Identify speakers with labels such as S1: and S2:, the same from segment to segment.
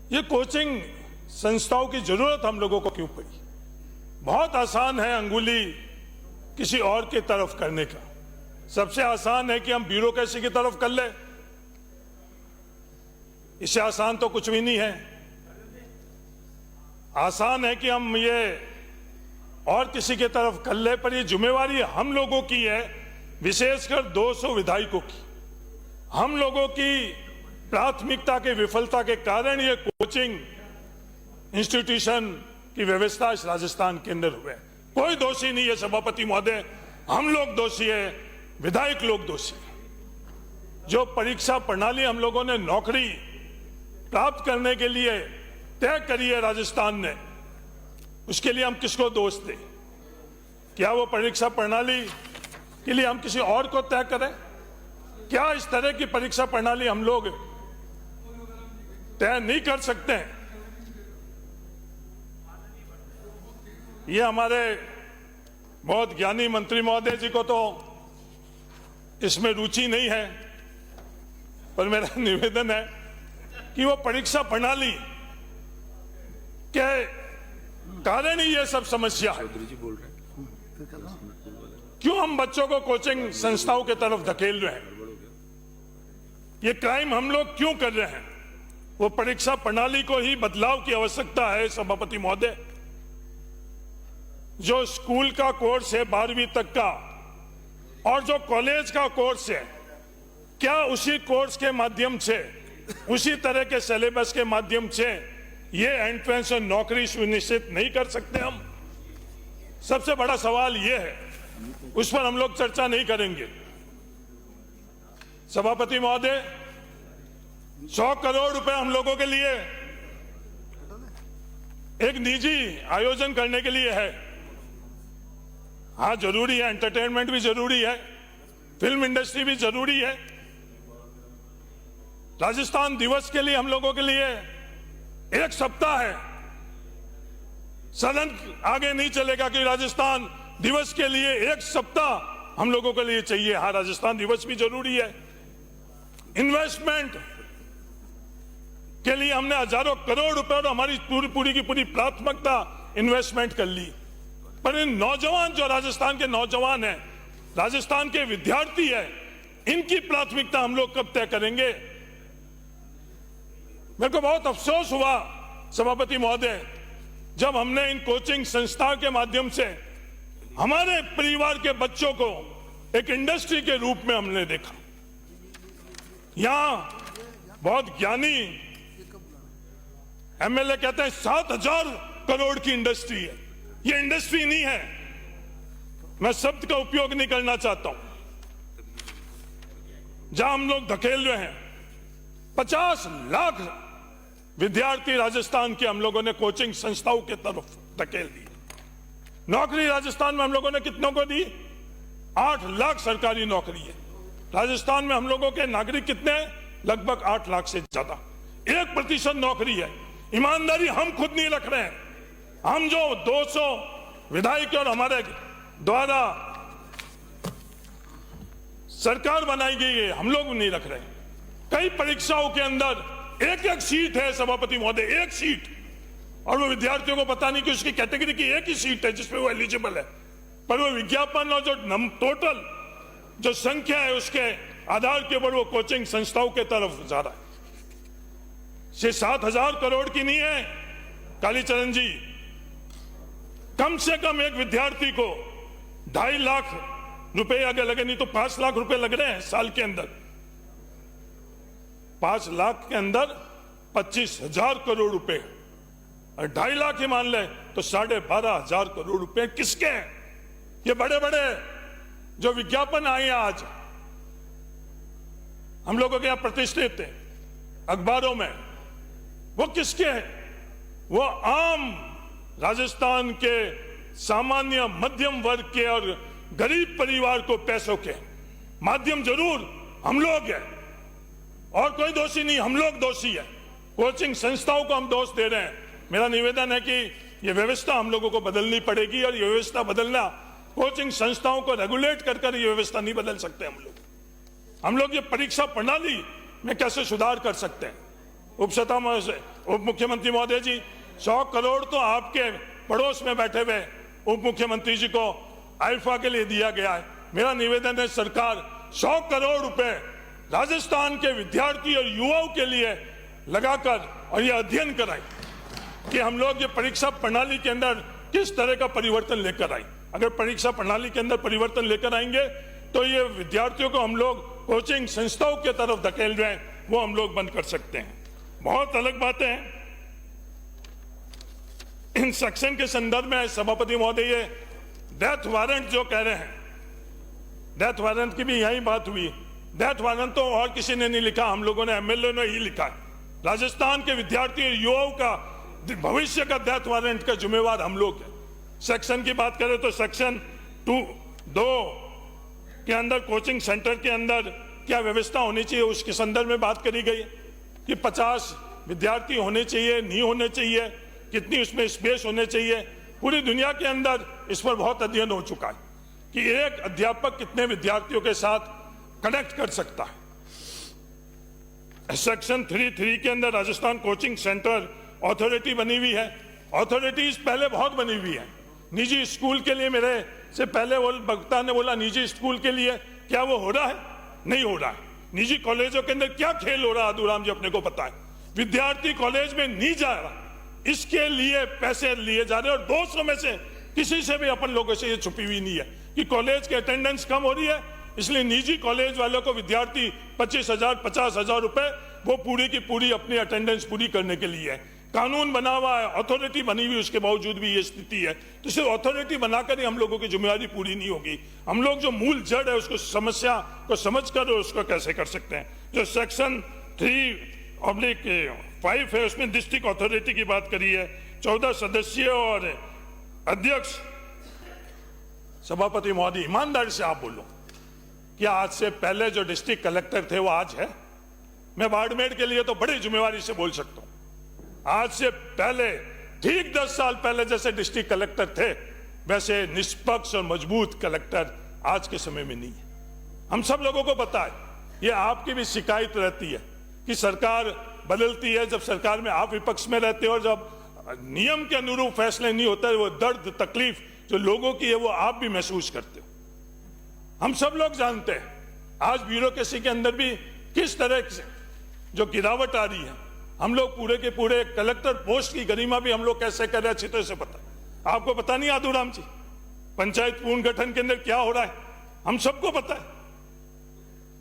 S1: ये कोचिंग संस्थाओं की जरूरत हम लोगों को क्यों पड़ी? बहुत आसान है अंगुली किसी और की तरफ करने का। सबसे आसान है कि हम ब्यूरोक्रेसी की तरफ कर ले। इससे आसान तो कुछ भी नहीं है। आसान है कि हम ये और किसी की तरफ कर ले, पर ये जिम्मेवारी हम लोगों की है, विशेषकर 200 विधायकों की। हम लोगों की प्राथमिकता की विफलता के कारण ये कोचिंग इंस्टीट्यूशन की व्यवस्था इस राजस्थान के अंदर हुए। कोई दोषी नहीं है सभापति महोदय, हम लोग दोषी है, विधायक लोग दोषी है। जो परीक्षा प्रणाली हम लोगों ने नौकरी प्राप्त करने के लिए तय करी है राजस्थान ने, उसके लिए हम किसको दोष दें? क्या वो परीक्षा प्रणाली के लिए हम किसी और को तय करें? क्या इस तरह की परीक्षा प्रणाली हम लोग तय नहीं कर सकते हैं? ये हमारे बहुत ज्ञानी मंत्री महोदय जी को तो इसमें रुचि नहीं है, पर मेरा निवेदन है कि वो परीक्षा प्रणाली के कारण ही ये सब समस्या है। क्यों हम बच्चों को कोचिंग संस्थाओं की तरफ धकेल रहे हैं? ये क्राइम हम लोग क्यों कर रहे हैं? वो परीक्षा प्रणाली को ही बदलाव की आवश्यकता है सभापति महोदय। जो स्कूल का कोर्स है 12वीं तक का और जो कॉलेज का कोर्स है, क्या उसी कोर्स के माध्यम से, उसी तरह के सिलेबस के माध्यम से ये एंट्रेंस और नौकरी सुनिश्चित नहीं कर सकते हम? सबसे बड़ा सवाल ये है, उस पर हम लोग चर्चा नहीं करेंगे। सभापति महोदय, 100 करोड़ रुपए हम लोगों के लिए एक निजी आयोजन करने के लिए है। हाँ, जरूरी है, एंटरटेनमेंट भी जरूरी है, फिल्म इंडस्ट्री भी जरूरी है। राजस्थान दिवस के लिए हम लोगों के लिए 1 सप्ताह है। सदन आगे नहीं चलेगा कि राजस्थान दिवस के लिए 1 सप्ताह हम लोगों के लिए चाहिए। हाँ, राजस्थान दिवस भी जरूरी है। इन्वेस्टमेंट के लिए हमने हजारों करोड़ रुपए और हमारी पूरी की पूरी प्राथमिकता इन्वेस्टमेंट कर ली, पर इन नौजवान, जो राजस्थान के नौजवान हैं, राजस्थान के विद्यार्थी हैं, इनकी प्राथमिकता हम लोग कब तय करेंगे? मेरे को बहुत अफसोस हुआ सभापति महोदय, जब हमने इन कोचिंग संस्थाओं के माध्यम से हमारे परिवार के बच्चों को एक इंडस्ट्री के रूप में हमने देखा। यहां बहुत ज्ञानी एमएलए कहते हैं 7,000 करोड़ की इंडस्ट्री है। ये इंडस्ट्री नहीं है, मैं शब्द का उपयोग नहीं करना चाहता हूं। जहां हम लोग धकेल रहे हैं 50 लाख विद्यार्थी राजस्थान के हम लोगों ने कोचिंग संस्थाओं की तरफ धकेल दी। नौकरी राजस्थान में हम लोगों ने कितनों को दी? 8 लाख सरकारी नौकरी है राजस्थान में। हम लोगों के नागरिक कितने हैं? लगभग 8 लाख से ज्यादा। 1% नौकरी है। ईमानदारी हम खुद नहीं रख रहे हैं। हम जो 200 विधायक और हमारे द्वारा सरकार बनाई गई है, हम लोग नहीं रख रहे। कई परीक्षाओं के अंदर एक सीट है सभापति महोदय, 1 सीट, और वो विद्यार्थियों को पता नहीं कि उसकी कैटेगरी की 1 ही सीट है जिसपे वो एलिजिबल है, पर वो विज्ञापन और जो टोटल जो संख्या है उसके आधार के ऊपर वो कोचिंग संस्थाओं के तरफ जा रहा है। 7,000 करोड़ की नहीं है कालीचरण जी। कम से कम एक विद्यार्थी को 2.5 लाख रुपए आगे लगे, नहीं तो 5 लाख रुपए लग रहे हैं साल के अंदर। 5 लाख के अंदर 25,000 करोड़ रुपए, और 2.5 लाख ही मान ले तो 12,500 करोड़ रुपए किसके हैं? ये बड़े बड़े जो विज्ञापन आए आज हम लोगों के यहां प्रतिष्ठित है अखबारों में, वो किसके हैं? वो आम राजस्थान के सामान्य मध्यम वर्ग के और गरीब परिवार को पैसों के माध्यम जरूर हम लोग हैं, और कोई दोषी नहीं, हम लोग दोषी है। कोचिंग संस्थाओं को हम दोष दे रहे हैं। मेरा निवेदन है कि ये व्यवस्था हम लोगों को बदलनी पड़ेगी, और ये व्यवस्था बदलना, कोचिंग संस्थाओं को रेगुलेट कर ये व्यवस्था नहीं बदल सकते हम लोग ये परीक्षा प्रणाली में कैसे सुधार कर सकते हैं? उपसभापति उप मुख्यमंत्री महोदय जी, 100 करोड़ तो आपके पड़ोस में बैठे हुए उप मुख्यमंत्री जी को आईफा के लिए दिया गया है। मेरा निवेदन है सरकार 100 करोड़ रुपए राजस्थान के विद्यार्थी और युवाओं के लिए लगाकर और ये अध्ययन कराए कि हम लोग ये परीक्षा प्रणाली के अंदर किस तरह का परिवर्तन लेकर आए। अगर परीक्षा प्रणाली के अंदर परिवर्तन लेकर आएंगे तो ये विद्यार्थियों को हम लोग कोचिंग संस्थाओं के तरफ धकेल रहे हैं, वो हम लोग बंद कर सकते हैं। बहुत अलग बातें हैं इन सेक्शन के संदर्भ में। सभापति महोदय, ये डेथ वारंट जो कह रहे हैं, डेथ वारंट की भी यही बात हुई। डेथ वारंट तो और किसी ने नहीं लिखा, हम लोगों ने एमएलए ने ही लिखा है। राजस्थान के विद्यार्थी युवाओं का भविष्य का डेथ वारंट का जिम्मेवार हम लोग हैं। सेक्शन की बात करें तो सेक्शन 2 के अंदर कोचिंग सेंटर के अंदर क्या व्यवस्था होनी चाहिए उसके संदर्भ में बात करी गई कि 50 विद्यार्थी होने चाहिए, नहीं होने चाहिए, कितनी उसमें स्पेस होने चाहिए। पूरी दुनिया के अंदर इस पर बहुत अध्ययन हो चुका है कि एक अध्यापक कितने विद्यार्थियों के साथ कनेक्ट कर सकता है। सेक्शन 3 के अंदर राजस्थान कोचिंग सेंटर अथॉरिटी बनी हुई है। अथॉरिटीज पहले बहुत बनी हुई है। निजी स्कूल के लिए, मेरे से पहले वो वक्ता ने बोला निजी स्कूल के लिए क्या वो हो रहा है? नहीं हो रहा है। निजी कॉलेजों के अंदर क्या खेल हो रहा है अधूराम जी अपने को पता है। विद्यार्थी कॉलेज में नहीं जा रहा, इसके लिए पैसे लिए जा रहे हैं और 200 में से किसी से भी अपन लोगों से ये छुपी हुई नहीं है कि कॉलेज की अटेंडेंस कम हो रही है, इसलिए निजी कॉलेज वालों को विद्यार्थी 25,000 50,000 रुपए वो पूरी की पूरी अपनी अटेंडेंस पूरी करने के लिए है। कानून बना हुआ है, अथॉरिटी बनी हुई, उसके बावजूद भी ये स्थिति है। तो सिर्फ अथॉरिटी बनाकर ही हम लोगों की जिम्मेदारी पूरी नहीं होगी। हम लोग जो मूल जड़ है उसको, समस्या को समझकर उसको कैसे कर सकते हैं। जो सेक्शन 3/5 है उसमें डिस्ट्रिक्ट अथॉरिटी की बात करी है, 14 सदस्य और अध्यक्ष। सभापति महोदय, ईमानदारी से आप बोलो, क्या आज से पहले जो डिस्ट्रिक्ट कलेक्टर थे वो आज है? मैं बाड़मेर के लिए तो बड़ी जिम्मेवारी से बोल सकता हूं। आज से पहले, ठीक 10 साल पहले जैसे डिस्ट्रिक्ट कलेक्टर थे वैसे निष्पक्ष और मजबूत कलेक्टर आज के समय में नहीं है। हम सब लोगों को पता है, ये आपकी भी शिकायत रहती है कि सरकार बदलती है, जब सरकार में आप विपक्ष में रहते हो और जब नियम के अनुरूप फैसले नहीं होते, वो दर्द तकलीफ जो लोगों की है वो आप भी महसूस करते हो। हम सब लोग जानते हैं आज ब्यूरोक्रेसी के अंदर भी किस तरह से जो गिरावट आ रही है। हम लोग पूरे के पूरे कलेक्टर पोस्ट की गरिमा भी हम लोग कैसे कर रहे हैं अच्छी तरह से पता है। आपको पता नहीं आदूराम जी, पंचायत पुनर्गठन के अंदर क्या हो रहा है हम सबको पता है।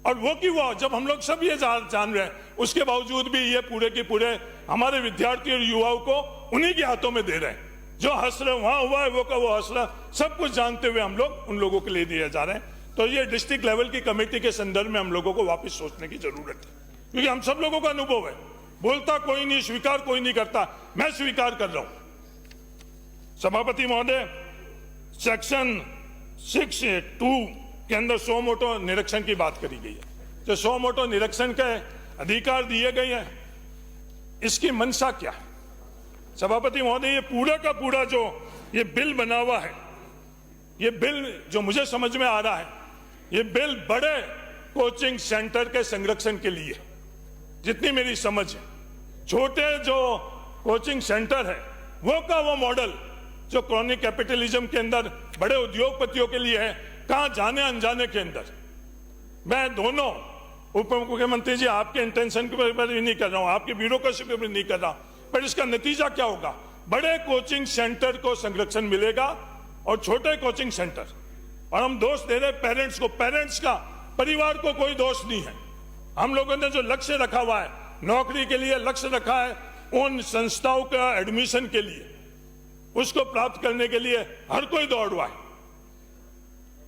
S1: और वो की वो जब हम लोग सब ये जान रहे हैं, उसके बावजूद भी ये पूरे के पूरे हमारे विद्यार्थी और युवाओं को उन्हीं के हाथों में दे रहे हैं। जो हंस रहे वहां हुआ है वो का वो हंस रहा, सब कुछ जानते हुए हम लोग उन लोगों के लिए दिए जा रहे हैं। तो ये डिस्ट्रिक्ट लेवल की कमेटी के संदर्भ में हम लोगों को वापस सोचने की जरूरत है, क्योंकि हम सब लोगों का अनुभव है। बोलता कोई नहीं, स्वीकार कोई नहीं करता, मैं स्वीकार कर रहा हूं। सभापति महोदय, सेक्शन 6(2) के अंदर सो मोटो निरीक्षण की बात करी गई है। जो सो मोटो निरीक्षण के अधिकार दिए गए हैं, इसकी मंशा क्या है? सभापति महोदय, ये पूरा का पूरा जो ये बिल बना हुआ है, ये बिल जो मुझे समझ में आ रहा है, ये बिल बड़े कोचिंग सेंटर के संरक्षण के लिए, जितनी मेरी समझ है। छोटे जो कोचिंग सेंटर है वो का वो मॉडल जो क्रॉनिक कैपिटलिज्म के अंदर बड़े उद्योगपतियों के लिए है, कहां जाने अनजाने के अंदर। मैं दोनों उप मुख्यमंत्री जी आपके इंटेंशन के ऊपर भी नहीं कर रहा हूं, आपके ब्यूरोक्रेसी पे भी नहीं कर रहा, पर इसका नतीजा क्या होगा? बड़े कोचिंग सेंटर को संरक्षण मिलेगा और छोटे कोचिंग सेंटर, और हम दोष दे रहे पेरेंट्स को, पेरेंट्स का, परिवार को कोई दोष नहीं है। हम लोगों ने जो लक्ष्य रखा हुआ है, नौकरी के लिए लक्ष्य रखा है, उन संस्थाओं का एडमिशन के लिए, उसको प्राप्त करने के लिए हर कोई दौड़ रहा है।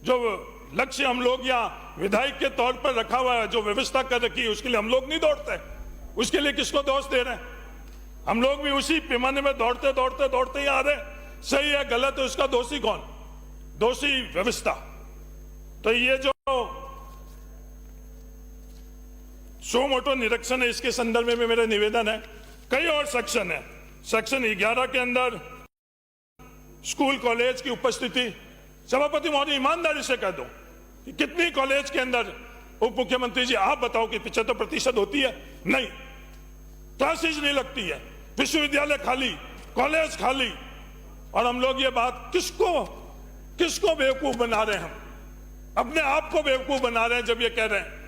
S1: जो लक्ष्य हम लोग यहाँ विधायक के तौर पर रखा हुआ है, जो व्यवस्था कर रखी है, उसके लिए हम लोग नहीं दौड़ते। उसके लिए किसको दोष दे रहे हैं? हम लोग भी उसी पैमाने में दौड़ते दौड़ते दौड़ते ही आ रहे हैं। सही है गलत है उसका दोषी कौन? दोषी व्यवस्था। तो ये जो सो मोटो निरीक्षण है, इसके संदर्भ में मेरा निवेदन है। कई और सेक्शन है, सेक्शन 11 के अंदर स्कूल कॉलेज की उपस्थिति। सभापति महोदय, ईमानदारी से कह दो कि कितनी कॉलेज के अंदर, उप मुख्यमंत्री जी आप बताओ कि 75% होती है? नहीं, क्लासेज नहीं लगती है। विश्वविद्यालय खाली, कॉलेज खाली, और हम लोग ये बात किसको बेवकूफ बना रहे हैं? हम अपने आप को बेवकूफ बना रहे हैं जब ये कह रहे हैं,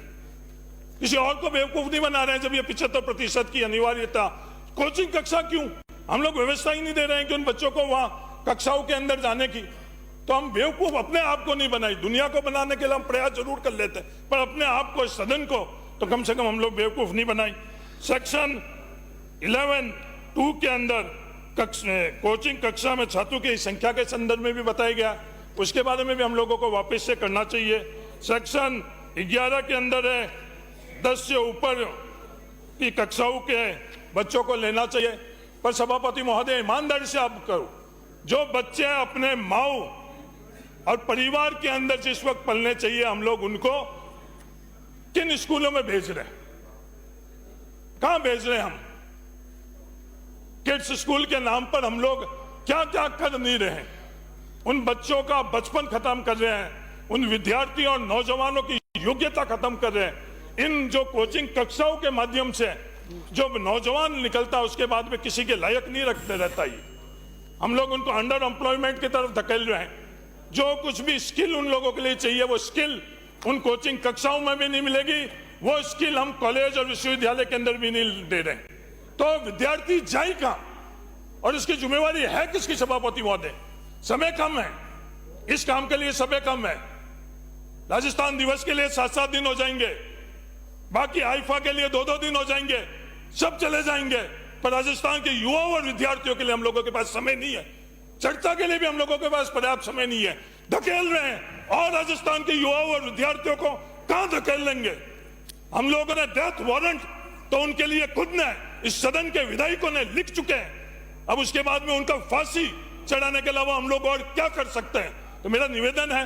S1: किसी और को बेवकूफ नहीं बना रहे हैं जब ये 75% की अनिवार्यता। कोचिंग कक्षा क्यों? हम लोग व्यवस्था ही नहीं दे रहे हैं कि उन बच्चों को वहां कक्षाओं के अंदर जाने की। तो हम बेवकूफ अपने आप को नहीं बनाई, दुनिया को बनाने के लिए हम प्रयास जरूर कर लेते हैं, पर अपने आप को, सदन को तो कम से कम हम लोग बेवकूफ नहीं बनाई। सेक्शन 11(2) के अंदर कोचिंग कक्षा में छात्रों की संख्या के संदर्भ में भी बताया गया, उसके बारे में भी हम लोगों को वापस से करना चाहिए। सेक्शन 11 के अंदर है 10 से ऊपर की कक्षाओं के बच्चों को लेना चाहिए, पर सभापति महोदय ईमानदारी से आप करो, जो बच्चे अपने माओ और परिवार के अंदर जिस वक्त पलने चाहिए, हम लोग उनको किन स्कूलों में भेज रहे हैं? कहां भेज रहे हैं हम? किड्स स्कूल के नाम पर हम लोग क्या क्या कर नहीं रहे हैं? उन बच्चों का बचपन खत्म कर रहे हैं, उन विद्यार्थियों और नौजवानों की योग्यता खत्म कर रहे हैं। इन जो कोचिंग कक्षाओं के माध्यम से जो नौजवान निकलता है उसके बाद में किसी के लायक नहीं रखते रहता ही, हम लोग उनको अंडर एम्प्लॉयमेंट की तरफ धकेल रहे हैं। जो कुछ भी स्किल उन लोगों के लिए चाहिए वो स्किल उन कोचिंग कक्षाओं में भी नहीं मिलेगी, वो स्किल हम कॉलेज और विश्वविद्यालय के अंदर भी नहीं दे रहे हैं। तो विद्यार्थी जाए कहां? और इसकी जिम्मेवारी है किसकी? सभापति महोदय, समय कम है, इस काम के लिए समय कम है। राजस्थान दिवस के लिए 7-7 दिन हो जाएंगे, बाकी आईफा के लिए 2-2 दिन हो जाएंगे, सब चले जाएंगे, पर राजस्थान के युवाओं और विद्यार्थियों के लिए हम लोगों के पास समय नहीं है। चर्चा के लिए भी हम लोगों के पास पर्याप्त समय नहीं है, धकेल रहे हैं। और राजस्थान के युवाओं और विद्यार्थियों को कहां धकेल लेंगे? हम लोगों ने डेथ वारंट तो उनके लिए खुद ने, इस सदन के विधायकों ने लिख चुके हैं। अब उसके बाद में उनका फांसी चढ़ाने के अलावा हम लोग और क्या कर सकते हैं? तो मेरा निवेदन है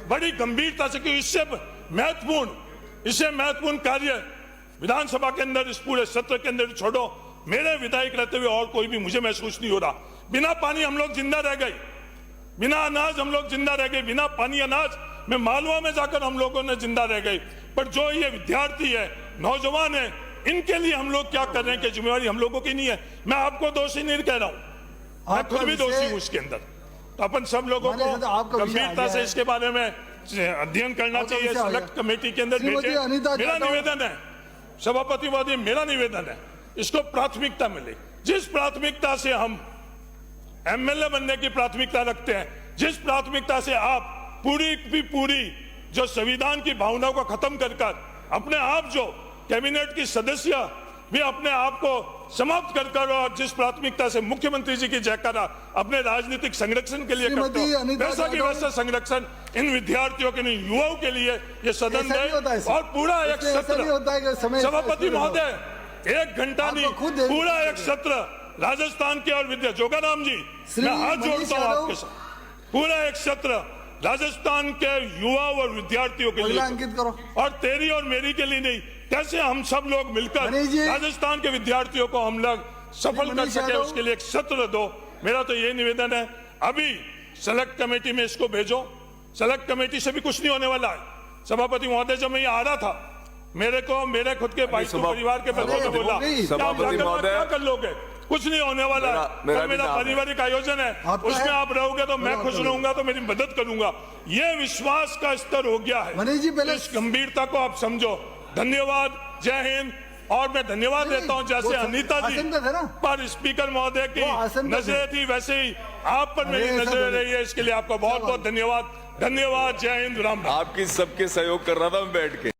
S1: बड़ी गंभीरता से कि इससे महत्वपूर्ण कार्य विधानसभा के अंदर, इस पूरे सत्र के अंदर छोड़ो। मेरे विधायक रहते हुए और कोई भी मुझे महसूस नहीं हो रहा। बिना पानी हम लोग जिंदा रह गए, बिना अनाज हम लोग जिंदा रह गए, बिना पानी अनाज में मालवा में जाकर हम लोगों ने जिंदा रह गए। पर जो ये विद्यार्थी है, नौजवान है, इनके लिए हम लोग क्या कर रहे हैं कि जिम्मेवारी हम लोगों की नहीं है। मैं आपको दोषी नहीं कह रहा हूं, मैं खुद भी दोषी हूं इसके अंदर। तो अपन सब लोगों को गंभीरता से इसके बारे में अध्ययन करना चाहिए, सेलेक्ट कमेटी के अंदर भेजें। मेरा निवेदन है सभापति महोदय, मेरा निवेदन है इसको प्राथमिकता मिले। जिस प्राथमिकता से हम एमएलए बनने की प्राथमिकता रखते हैं, जिस प्राथमिकता से आप पूरी जो संविधान की भावनाओं को खत्म कर अपने आप जो कैबिनेट की सदस्य भी अपने आप को समाप्त कर और जिस प्राथमिकता से मुख्यमंत्री जी की जयकारा अपने राजनीतिक संरक्षण के लिए करते हो, वैसा की वैसा संरक्षण इन विद्यार्थियों के, युवाओं के लिए ये सदन है। और पूरा एक सत्र, सभापति महोदय, 1 घंटा नहीं, पूरा एक सत्र राजस्थान के और विद्या जोगाराम जी, मैं हाथ जोड़ता हूँ आपके साथ, पूरा एक सत्र राजस्थान के युवाओं और विद्यार्थियों के लिए
S2: अंकित करो,
S1: और तेरी और मेरी के लिए नहीं। कैसे हम सब लोग मिलकर राजस्थान के विद्यार्थियों को हम लोग सफल कर सके, उसके लिए एक सत्र दो। मेरा तो ये निवेदन है। अभी सेलेक्ट कमेटी में इसको भेजो, सेलेक्ट कमेटी से भी कुछ नहीं होने वाला है। सभापति महोदय, जब मैं आ रहा था, मेरे खुद के भाई परिवार के बच्चों ने बोला क्या कर लोगे, कुछ नहीं होने वाला है। मेरा पारिवारिक आयोजन है, उसमें आप रहोगे तो मैं खुश रहूंगा, तो मेरी मदद करूंगा। ये विश्वास का स्तर हो गया है, इस गंभीरता को आप समझो। धन्यवाद, जय हिंद। और मैं धन्यवाद देता हूं, जैसे अनीता जी पर स्पीकर महोदय की नजरें थी, वैसे ही आप पर मेरी नजरें रही है। इसके लिए आपका बहुत बहुत धन्यवाद। धन्यवाद, जय हिंद, राम राम।
S3: आपकी सबके सहयोग कर रहा था मैं बैठ के।